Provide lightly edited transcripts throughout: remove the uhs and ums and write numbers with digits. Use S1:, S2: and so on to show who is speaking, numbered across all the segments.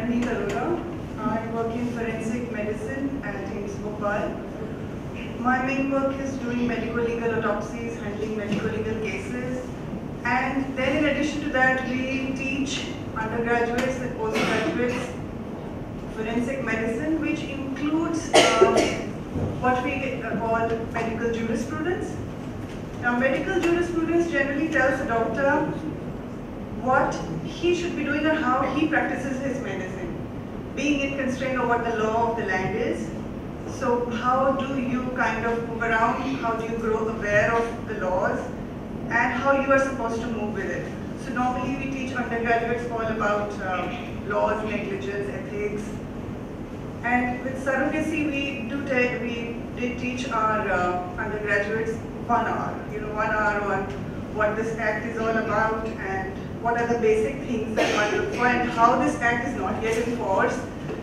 S1: Anandit Arora. I work in forensic medicine at AIIMS Bhopal. My main work is doing medico-legal autopsies, handling medico-legal cases, and then in addition to that, we teach undergraduates and postgraduates forensic medicine, which includes what we call medical jurisprudence. Now, medical jurisprudence generally tells a doctor what he should be doing or how he practices his medicine, being it constrained of what the law of the land is. So how do you kind of move around, how do you grow aware of the laws, and how you are supposed to move with it. So normally we teach undergraduates all about laws, negligence, ethics. And with surrogacy, we did teach our undergraduates 1 hour, 1 hour on what this act is all about and what are the basic things that one look for and how this act is not yet in force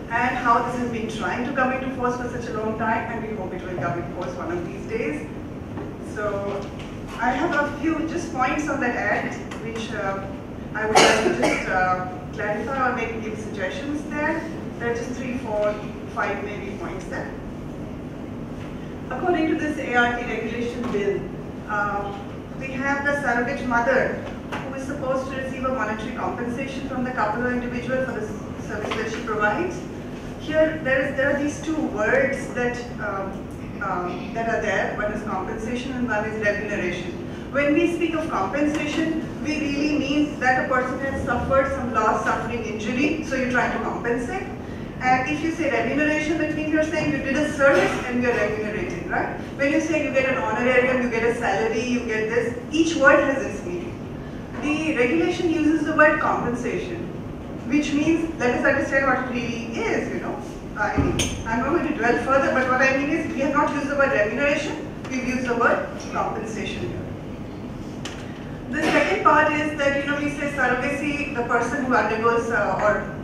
S1: and how this has been trying to come into force for such a long time, and we hope it will come into force one of these days. So I have a few just points on that act which I would like to just clarify or maybe give suggestions there. There are just 3, 4, 5 maybe points there. According to this ART regulation bill, we have the surrogate mother who is supposed to receive a monetary compensation from the couple or individual for the service that she provides. Here, there are these 2 words that that are there. One is compensation and one is remuneration. When we speak of compensation, we really mean that a person has suffered some loss, suffering, injury, so you're trying to compensate. And if you say remuneration, that means you're saying you did a service and you're remunerated, right? When you say you get an honorarium, you get a salary, you get this, each word has its meaning. The regulation uses the word compensation, which means let us understand what it really is, I'm not going to dwell further, but what I mean is we have not used the word remuneration, we've used the word compensation here. The second part is that, we say surrogacy, the person who undergoes or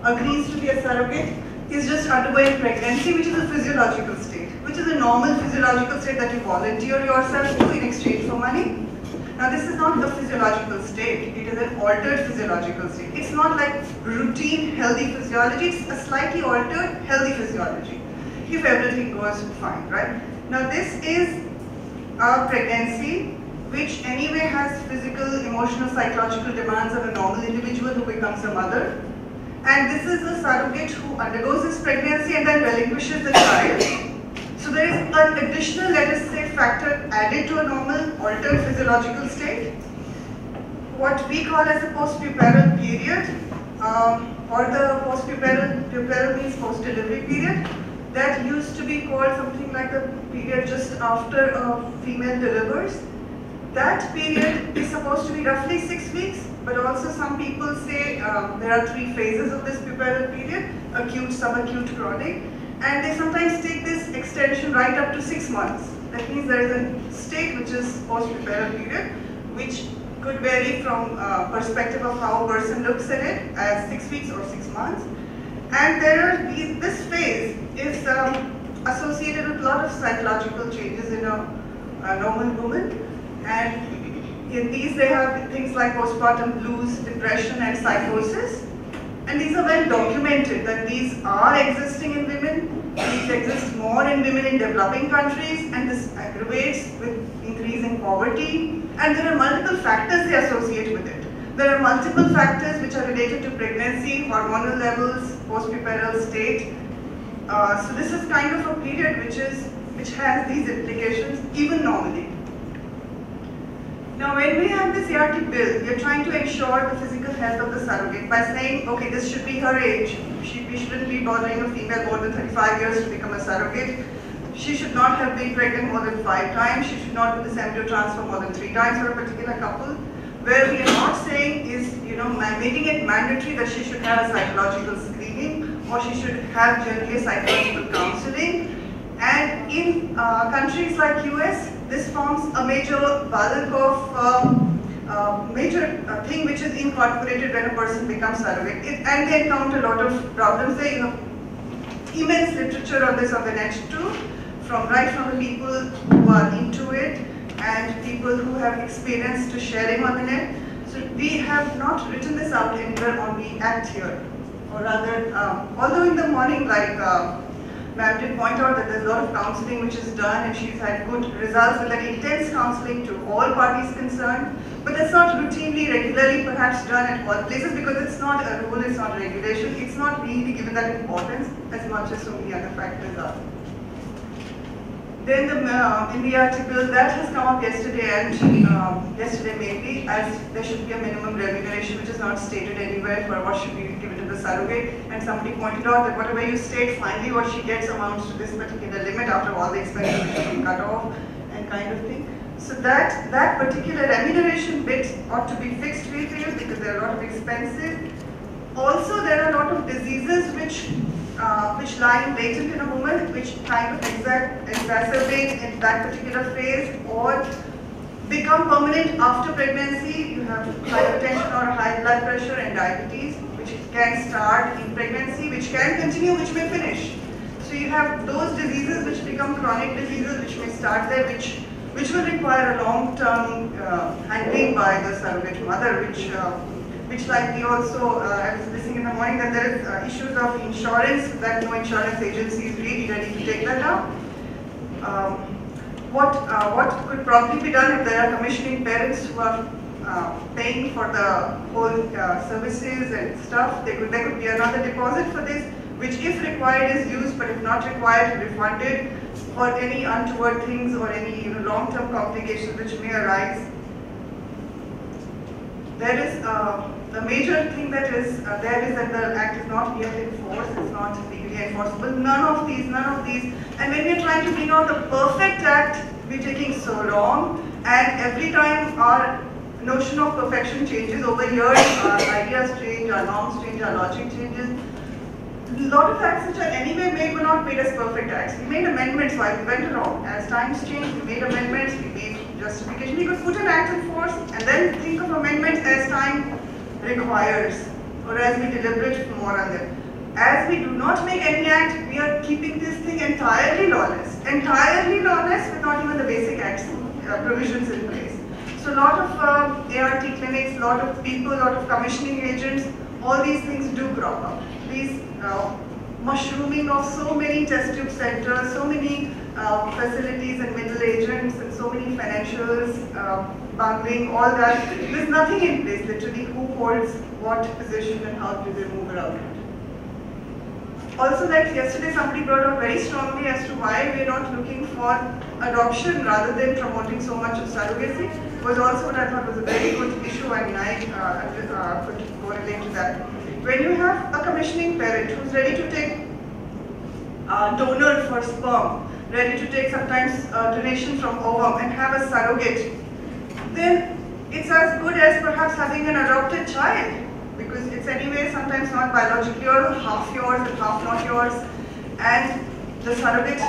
S1: agrees to be a surrogate is just undergoing pregnancy, which is a physiological state, which is a normal physiological state that you volunteer yourself to in exchange for money. Now, this is not a physiological state, it is an altered physiological state. It's not like routine healthy physiology, it's a slightly altered healthy physiology, if everything goes fine, right? Now, this is a pregnancy which anyway has physical, emotional, psychological demands of a normal individual who becomes a mother. And this is a surrogate who undergoes this pregnancy and then relinquishes the child. So there is an additional, let us say, factor added to a normal altered physiological state. What we call as a postpubertal period, or the pubertal means post-delivery period, that used to be called something like the period just after a female delivers. That period is supposed to be roughly 6 weeks, but also some people say there are 3 phases of this pubertal period, acute, subacute, chronic, and they sometimes take this extension right up to 6 months. That means there is a state which is post-pubertal period, which could vary from perspective of how a person looks at it as 6 weeks or 6 months. And there are this phase is associated with a lot of psychological changes in a normal woman. And in these they have things like postpartum blues, depression and psychosis. And these are well documented that these are existing in women. These exist more in women in developing countries, and this aggravates with increasing poverty. And there are multiple factors they associate with it. There are multiple factors which are related to pregnancy, hormonal levels, postpubertal state. So this is kind of a period which has these implications even normally. Now, when we have this ART bill, we are trying to ensure the physical health of the surrogate by saying, okay, this should be her age. We shouldn't be bothering a female more than 35 years to become a surrogate. She should not have been pregnant more than 5 times. She should not do this embryo transfer more than 3 times for a particular couple. Where we are not saying is, making it mandatory that she should have a psychological screening or she should have generally psychological counseling. And in countries like US, this forms a major bulk of major thing which is incorporated when a person becomes surrogate. And they encounter a lot of problems there. Immense literature on this on the net too, right from the people who are into it and people who have experience to sharing on the net. So we have not written this out anywhere on the act here or rather, although in the morning, like Ma'am did point out that there's a lot of counseling which is done and she's had good results with that intense counseling to all parties concerned, but that's not routinely, regularly perhaps done at all places because it's not a rule, it's not a regulation, it's not really given that importance as much as so many other factors are. Then in the article that has come up yesterday and yesterday mainly, as there should be a minimum remuneration which is not stated anywhere for what should be given to the surrogate, and somebody pointed out that whatever you state, finally what she gets amounts to this particular limit after all the expenses which have been cut off and kind of thing. So that particular remuneration bit ought to be fixed, we feel, because there are a lot of expenses. Also, there are a lot of diseases which lie latent in a woman, which kind of exacerbate in that particular phase or become permanent after pregnancy. You have hypertension or high blood pressure and diabetes, which can start in pregnancy, which can continue, which may finish. So you have those diseases which become chronic diseases, which may start there, which will require a long-term handling by the surrogate mother, which like we also, I was listening in the morning that there is issues of insurance, that no insurance agency is really ready to take that up. What could probably be done if there are commissioning parents who are paying for the whole services and stuff, there could be another deposit for this, which if required is used, but if not required, refunded for any untoward things or any long-term complications which may arise. There is the major thing that is there is that the act is not yet in force, it's not legally enforceable. None of these, and when we are trying to bring out the perfect act, we're taking so long, and every time our notion of perfection changes over years, our ideas change, our norms change, our logic changes. A lot of acts which are anyway made were not made as perfect acts. We made amendments while we went along. As times changed, we made amendments, we made justification. We could put an act in force and then think of amendments as time requires, or as we deliberate more on them. As we do not make any act, we are keeping this thing entirely lawless with not even the basic acts provisions in place. So a lot of ART clinics, a lot of people, a lot of commissioning agents, all these things do crop up. These mushrooming of so many test tube centers, so many facilities and middle agents, and so many financials, bungling, all that. There's nothing in place, literally, who holds what position and how do they move around. Also, like yesterday, somebody brought out very strongly as to why we're not looking for adoption rather than promoting so much of surrogacy, was also what I thought was a very good issue. I mean, I could correlate to that. When you have a commissioning parent who's ready to take donor for sperm, ready to take sometimes donation from ovum and have a surrogate, then it's as good as perhaps having an adopted child, because it's anyway sometimes not biologically or half yours and half not yours, and the surrogate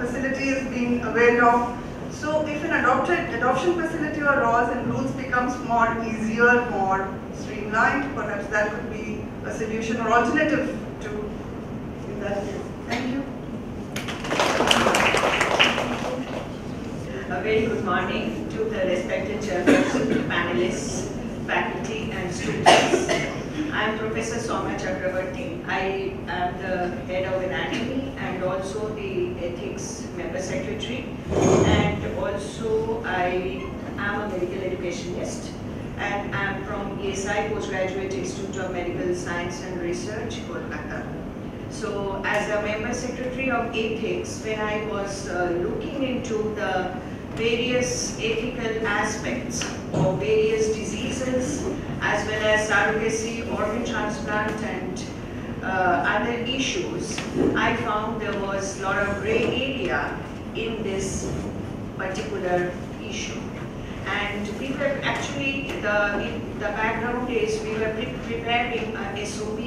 S1: facility is being availed of. So if an adoption facility or laws and rules becomes more easier, more streamlined, perhaps that could be a solution or alternative to in that case. Thank you.
S2: A very good morning to the respected chairperson, panelists, faculty and students. I am Professor Soumya Chakravarti. I am the head of anatomy and also the ethics member secretary, and also I am a medical educationist, and I am from ESI, Postgraduate Institute of Medical Science and Research, Kolkata. So as a member secretary of ethics, when I was looking into the various ethical aspects of various diseases, as well as surrogacy, organ transplant and other issues, I found there was a lot of gray area in this particular issue. And we were actually, the background is we were preparing an SOP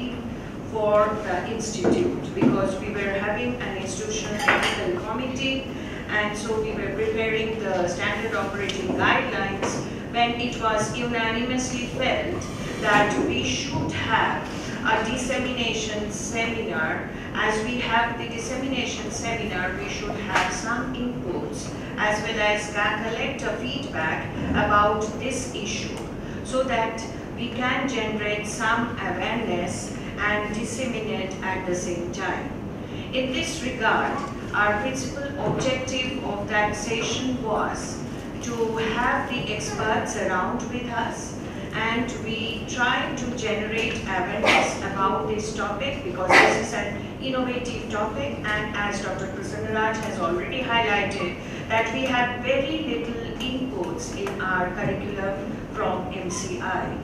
S2: for the institute, because we were having an institutional ethical committee, and so we were preparing the standard operating guidelines when it was unanimously felt that we should have a dissemination seminar. As we have the dissemination seminar, we should have some inputs as well as collect a feedback about this issue, so that we can generate some awareness and disseminate at the same time. In this regard, our principal objective of that session was to have the experts around with us, and we try to generate awareness about this topic because this is an innovative topic, and as Dr. Prasanna Raj has already highlighted, that we have very little inputs in our curriculum from MCI.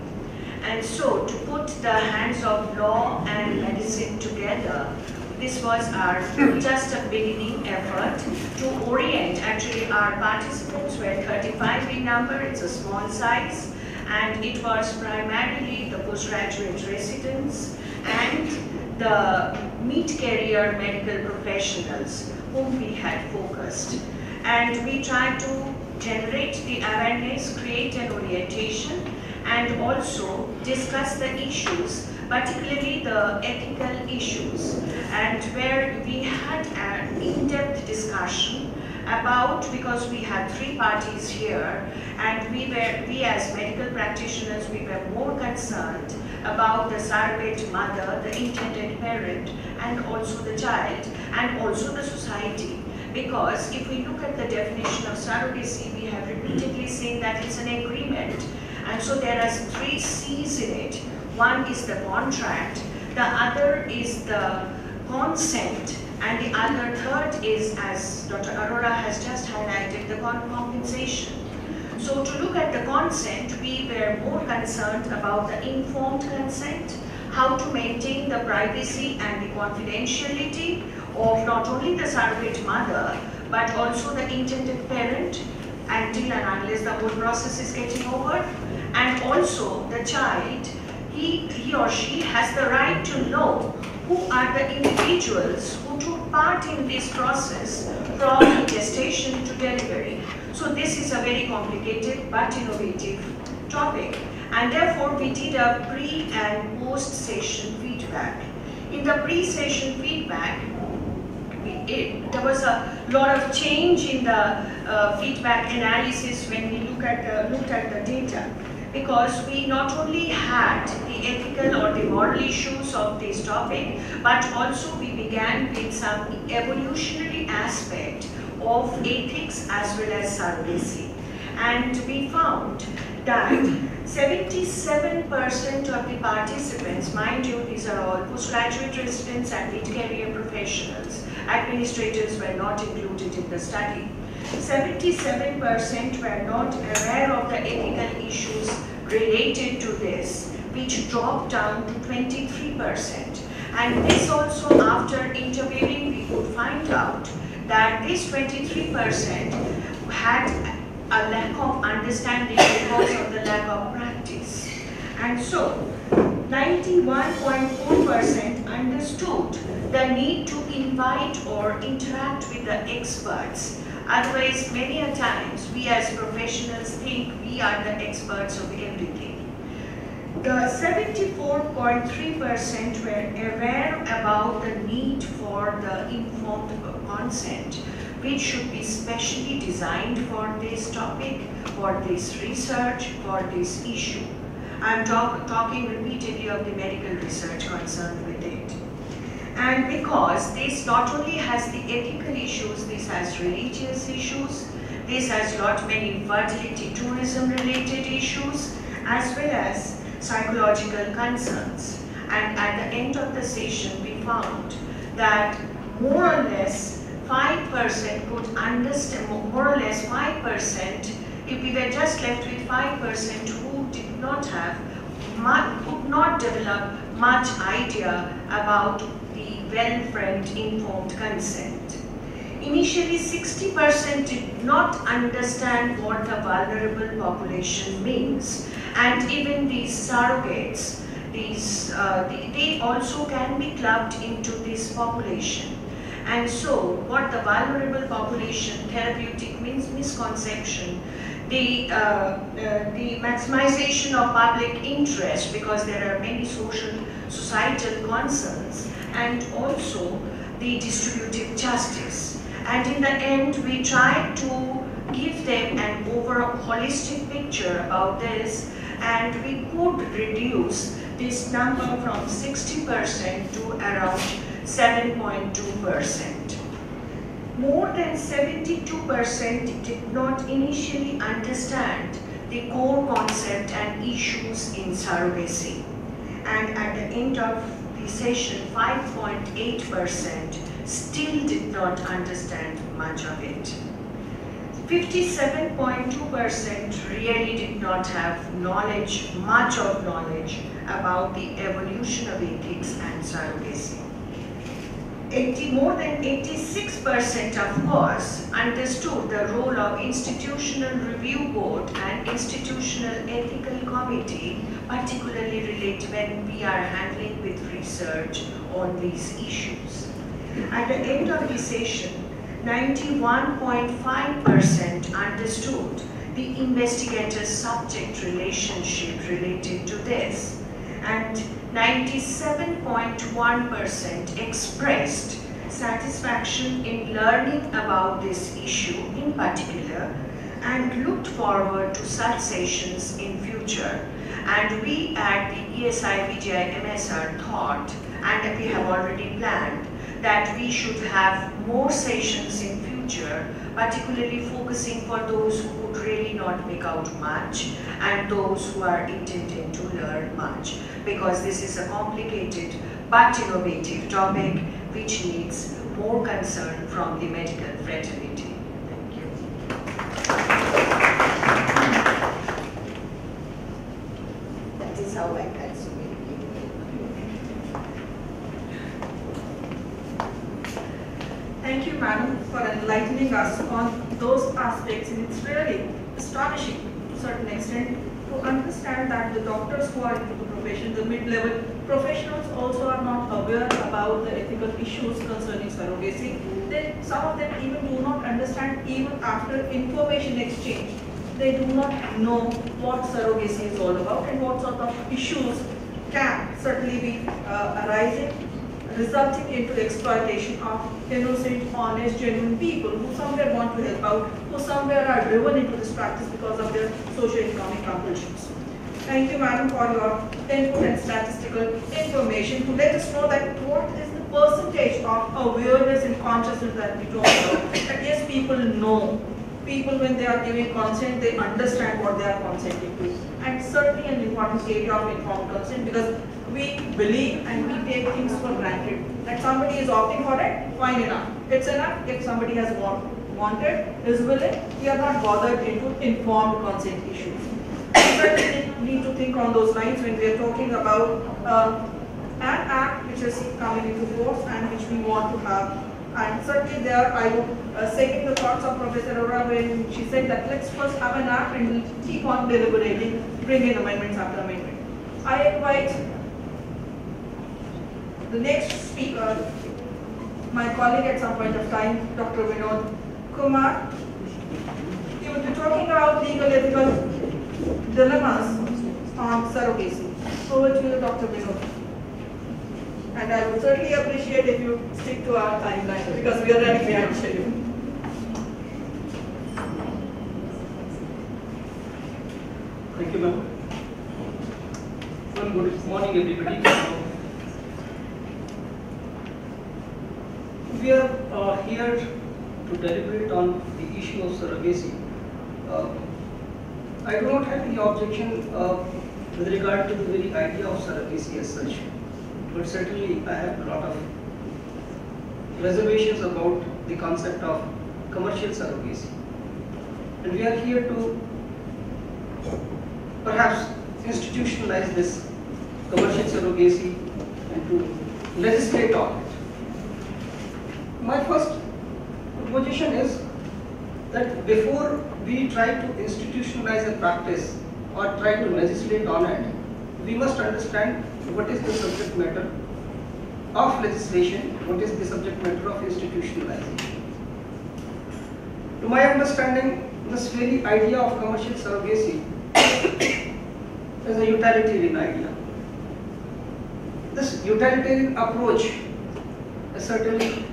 S2: And so to put the hands of law and medicine together, this was our just a beginning effort to orient. Actually, our participants were 35 in number, it's a small size, and it was primarily the postgraduate residents and the mid-career medical professionals whom we had focused. And we tried to generate the awareness, create an orientation, and also discuss the issues, particularly the ethical issues, and where we had an in-depth discussion about, because we had three parties here, and we as medical practitioners, we were more concerned about the surrogate mother, the intended parent, and also the child, and also the society. Because if we look at the definition of surrogacy, we have repeatedly seen that it's an agreement. And so there are three C's in it. One is the contract, the other is the consent, and the other third is, as Dr. Arora has just highlighted, the compensation. So to look at the consent, we were more concerned about the informed consent, how to maintain the privacy and the confidentiality of not only the surrogate mother, but also the intended parent until and unless the whole process is getting over. And also the child, he or she has the right to know who are the individuals who took part in this process from gestation to delivery. So this is a very complicated but innovative topic. And therefore we did a pre and post session feedback. In the pre-session feedback, there was a lot of change in the feedback analysis when we looked at the data, because we not only had the ethical or the moral issues of this topic, but also we began with some evolutionary aspect of ethics as well as surrogacy. And we found that 77% of the participants, mind you, these are all postgraduate residents and mid-career professionals, administrators were not included in the study. 77% were not aware of the ethical issues related to this, which dropped down to 23%. And this also, after interviewing, we could find out that this 23% had a lack of understanding because of the lack of practice. And so 91.4% understood the need to invite or interact with the experts. Otherwise, many a times we as professionals think we are the experts of everything. The 74.3% were aware about the need for the informed consent, which should be specially designed for this topic, for this research, for this issue. I'm talking repeatedly of the medical research concerned with it. And because this not only has the ethical issues, this has religious issues, this has many fertility tourism related issues, as well as psychological concerns. And at the end of the session, we found that more or less 5% could understand, more or less 5%, if we were just left with 5% who did not have, could not develop much idea about the well-framed informed consent. Initially, 60% did not understand what the vulnerable population means, and even these surrogates, they also can be clubbed into this population. And so, what the vulnerable population therapeutic means misconception, the maximization of public interest, because there are many societal concerns, and also the distributive justice. And in the end, we try to give them an overall holistic picture about this, and we could reduce this number from 60% to around 7.2%. More than 72% did not initially understand the core concept and issues in surrogacy. And at the end of the session, 5.8% still did not understand much of it. 57.2% really did not have knowledge, much of knowledge about the evolution of ethics and surrogacy. More than 86% of course understood the role of institutional review board and institutional ethical committee, particularly related when we are handling with research on these issues. At the end of the session, 91.5% understood the investigator's subject relationship related to this, and 97.1% expressed satisfaction in learning about this issue in particular and looked forward to such sessions in future. And we at the ESI VGI MSR thought, and we have already planned, that we should have more sessions in future, particularly focusing for those who would really not make out much and those who are intending to learn much, because this is a complicated but innovative topic which needs more concern from the medical fraternity. Thank you.
S3: That is how I can see it.
S1: Thank you, madam, for enlightening us on those aspects, and it's really astonishing to a certain extent to understand that the doctors who are into the profession, the mid-level professionals also are not aware about the ethical issues concerning surrogacy. Some of them even do not understand, even after information exchange. They do not know what surrogacy is all about and what sort of issues can certainly be arising, resulting into exploitation of innocent, honest, genuine people who somewhere want to help out, who somewhere are driven into this practice because of their socio-economic compulsions. Thank you, madam, for your input and statistical information to let us know that what is the percentage of awareness and consciousness that we talk about. That yes, people know. People, when they are giving consent, they understand what they are consenting to. And certainly an important area of informed consent, because we believe and we take things for granted. That somebody is opting for it, fine enough. It's enough if somebody has wanted, is willing, we are not bothered into informed consent issues. We certainly need to think on those lines when we are talking about an act which is coming into force and which we want to have. And certainly there I would second the thoughts of Professor Arora when she said that let's first have an act and we'll keep on deliberating, bring in amendments after amendment. I invite the next speaker, my colleague at some point of time, Dr. Vinod Kumar. He will be talking about legal ethical dilemmas on surrogacy. Over to you, Dr. Vinod. And I would certainly appreciate if you stick to our timeline because we are running behind schedule.
S4: Thank you, ma'am. Well, good morning, everybody. We are here to deliberate on the issue of surrogacy. I do not have any objection with regard to the very idea of surrogacy as such, but certainly I have a lot of reservations about the concept of commercial surrogacy. And we are here to perhaps institutionalize this commercial surrogacy and to legislate on it. My first proposition is that before we try to institutionalize a practice or try to legislate on it, we must understand what is the subject matter of legislation, what is the subject matter of institutionalization. To my understanding, this very idea of commercial surrogacy is a utilitarian idea. This utilitarian approach is certainly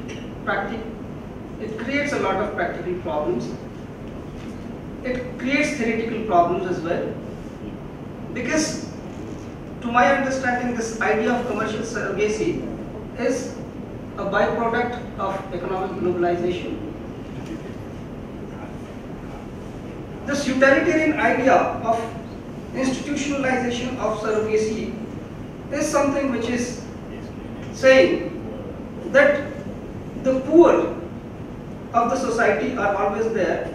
S4: practical. It creates a lot of practical problems. it creates theoretical problems as well. Because to my understanding, this idea of commercial surrogacy is a byproduct of economic globalization. This utilitarian idea of institutionalization of surrogacy is something which is saying that the poor of the society are always there,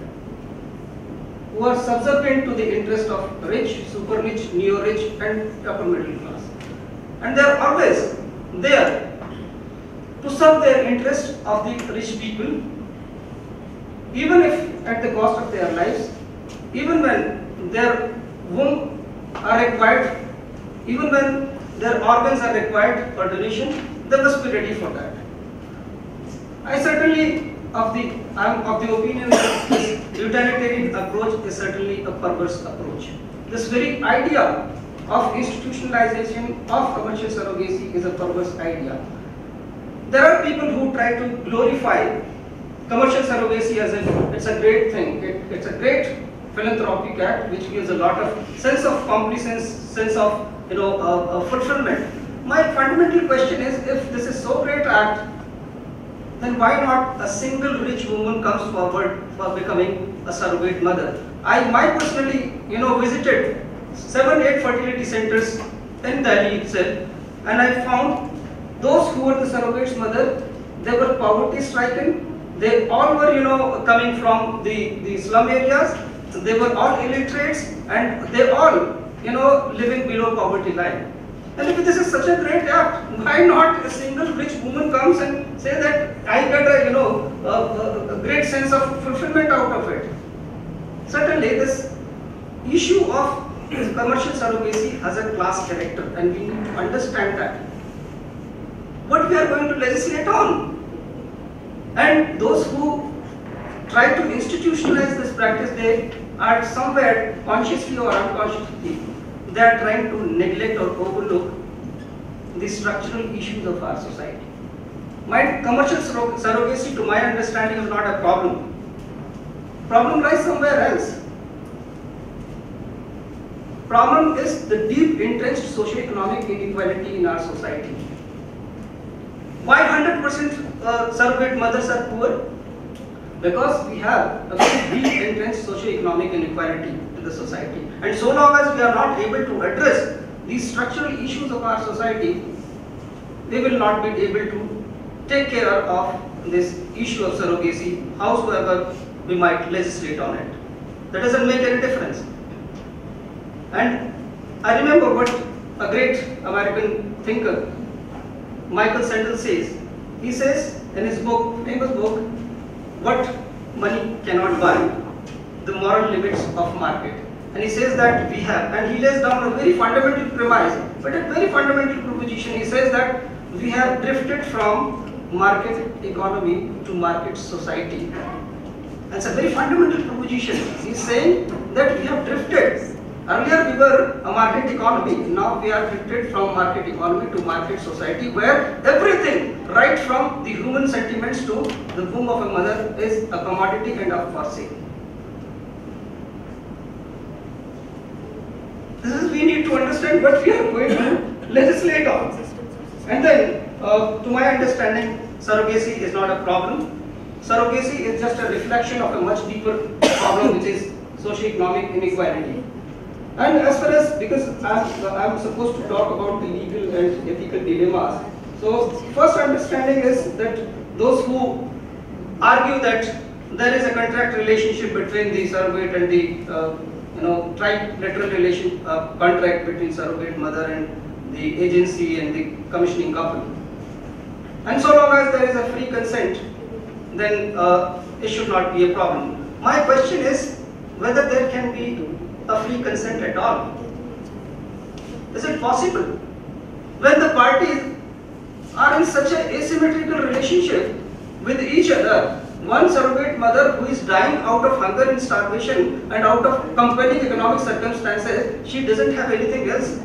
S4: who are subservient to the interest of rich, super rich, neo-rich and upper middle class. And they are always there to serve their interest of the rich people, even if at the cost of their lives, even when their womb are required, even when their organs are required for donation, they must be ready for that. I certainly am of the opinion that this utilitarian approach is certainly a perverse approach. This very idea of institutionalization of commercial surrogacy is a perverse idea. There are people who try to glorify commercial surrogacy as if it's a great thing. It's a great philanthropic act which gives a lot of sense of complacence, sense of fulfillment. My fundamental question is, if this is so great act, then why not a single rich woman comes forward for becoming a surrogate mother? I personally, visited 7-8 fertility centers in Delhi itself, and I found those who were the surrogate's mother, they were poverty stricken. They all were, coming from the slum areas. They were all illiterates, and they all, living below poverty line. And if this is such a great act, why not a single rich woman comes and say that I get a great sense of fulfillment out of it? Certainly, this issue of commercial surrogacy has a class character, and we need to understand that. What we are going to legislate on, and those who try to institutionalize this practice, they are somewhere consciously or unconsciously, they are trying to neglect or overlook the structural issues of our society. Commercial surrogacy, to my understanding, is not a problem. Problem lies somewhere else. Problem is the deep entrenched socio-economic inequality in our society. Why 100% surrogate mothers are poor? Because we have a very deep entrenched socio-economic inequality in the society. And so long as we are not able to address these structural issues of our society, we will not be able to take care of this issue of surrogacy, howsoever we might legislate on it. That doesn't make any difference. And I remember what a great American thinker, Michael Sandel, says. He says in his book, famous book, What Money Cannot Buy, the Moral Limits of Market. And he says that we have, and he lays down a very fundamental premise, but a very fundamental proposition. He says that we have drifted from market economy to market society. That's a very fundamental proposition. He's saying that we have drifted. Earlier we were a market economy, now we are drifted from market economy to market society, where everything, right from the human sentiments to the womb of a mother, is a commodity and up for sale. We need to understand what we are going to legislate on. And then, to my understanding, surrogacy is not a problem. Surrogacy is just a reflection of a much deeper problem, which is socio-economic inequality. And as far as, because I'm supposed to talk about the legal and ethical dilemmas, so first understanding is that those who argue that there is a contract relationship between the surrogate and the trilateral contract between surrogate mother and the agency and the commissioning couple. And so long as there is a free consent, then it should not be a problem. My question is whether there can be a free consent at all. Is it possible? When the parties are in such an asymmetrical relationship with each other, one surrogate mother who is dying out of hunger and starvation and out of compelling economic circumstances, she doesn't have anything else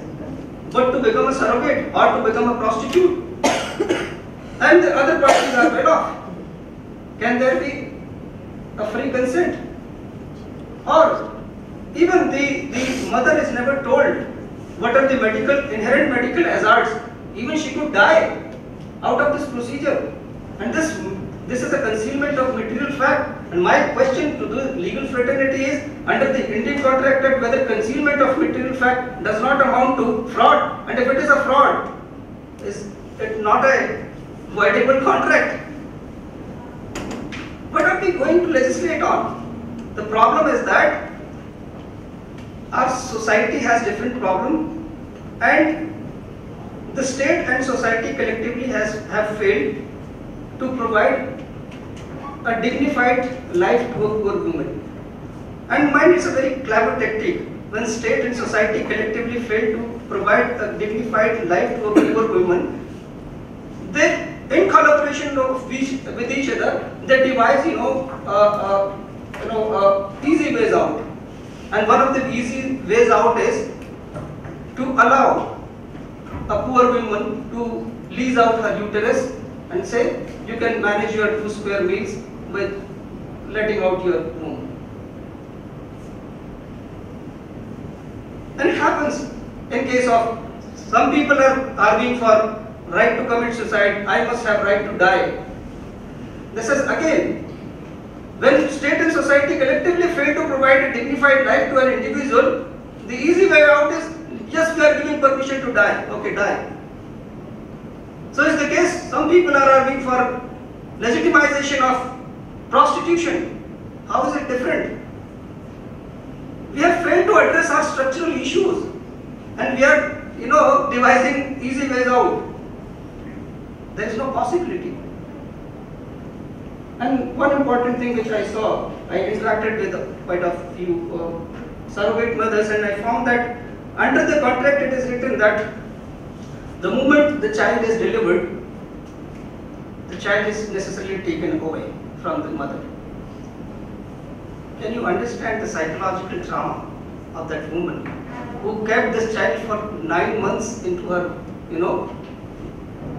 S4: but to become a surrogate or to become a prostitute. And the other parties are well off. Can there be a free consent? Or even the mother is never told what are the inherent medical hazards. Even she could die out of this procedure. And this is a concealment of material fact. And my question to the legal fraternity is, under the Indian Contract Act, whether concealment of material fact does not amount to fraud, and if it is a fraud, is it not a voidable contract? What are we going to legislate on? The problem is that our society has different problems, and the state and society collectively have failed to provide a dignified life to a poor woman. And mind, it's a very clever tactic. When state and society collectively fail to provide a dignified life to a poor woman, they, in collaboration with each other, they devise, easy ways out. And one of the easy ways out is to allow a poor woman to lease out her uterus and say, you can manage your 2 square meals with letting out your womb. And it happens in case of some people are arguing for right to commit suicide, I must have right to die. This is again, when state and society collectively fail to provide a dignified life to an individual, the easy way out is, yes, we are giving permission to die. Okay, die. So is the case, some people are arguing for legitimization of prostitution. How is it different? We have failed to address our structural issues, and we are, devising easy ways out. There is no possibility. And one important thing which I saw, I interacted with quite a few surrogate mothers, and I found that under the contract it is written that the moment the child is delivered, the child is necessarily taken away from the mother. Can you understand the psychological trauma of that woman who kept this child for 9 months into her,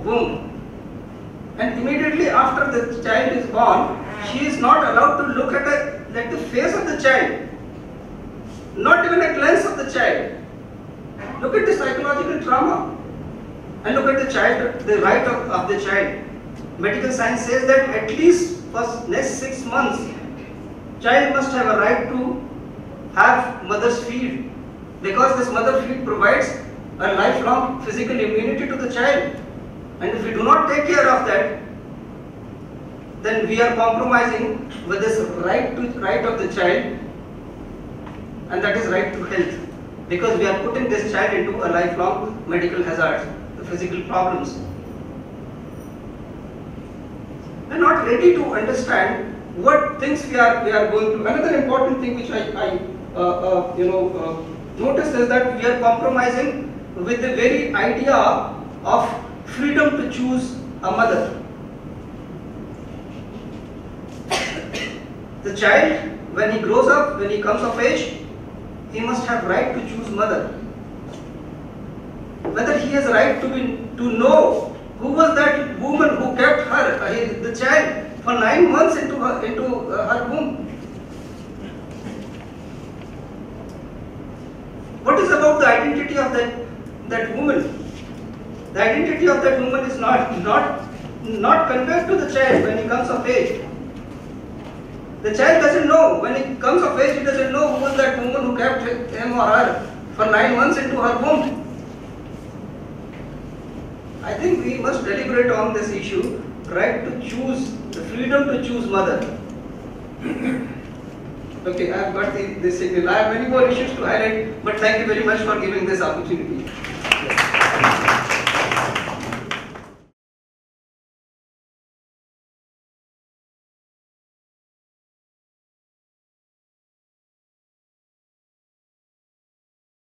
S4: womb? And immediately after the child is born, she is not allowed to look at the face of the child, not even a glance of the child. Look at the psychological trauma, and look at the child, the right of the child. Medical science says that at least for next 6 months, child must have a right to have mother's feed, because this mother feed provides a lifelong physical immunity to the child. And if we do not take care of that, then we are compromising with this right of the child, and that is right to health, because we are putting this child into a lifelong medical hazard, the physical problems. We are not ready to understand what things we are going through. Another important thing which I noticed is that we are compromising with the very idea of freedom to choose a mother. The child, when he grows up, when he comes of age, he must have right to choose mother. Whether he has right to know who was that woman who kept the child for 9 months into her womb. What is about the identity of that woman? The identity of that woman is not conveyed to the child when he comes of age. The child doesn't know. When he comes of age, he doesn't know who was that woman who kept him or her for 9 months into her womb. I think we must deliberate on this issue, right to choose, the freedom to choose mother. Okay, I have got the signal. I have many more issues to highlight, but thank you very much for giving this opportunity.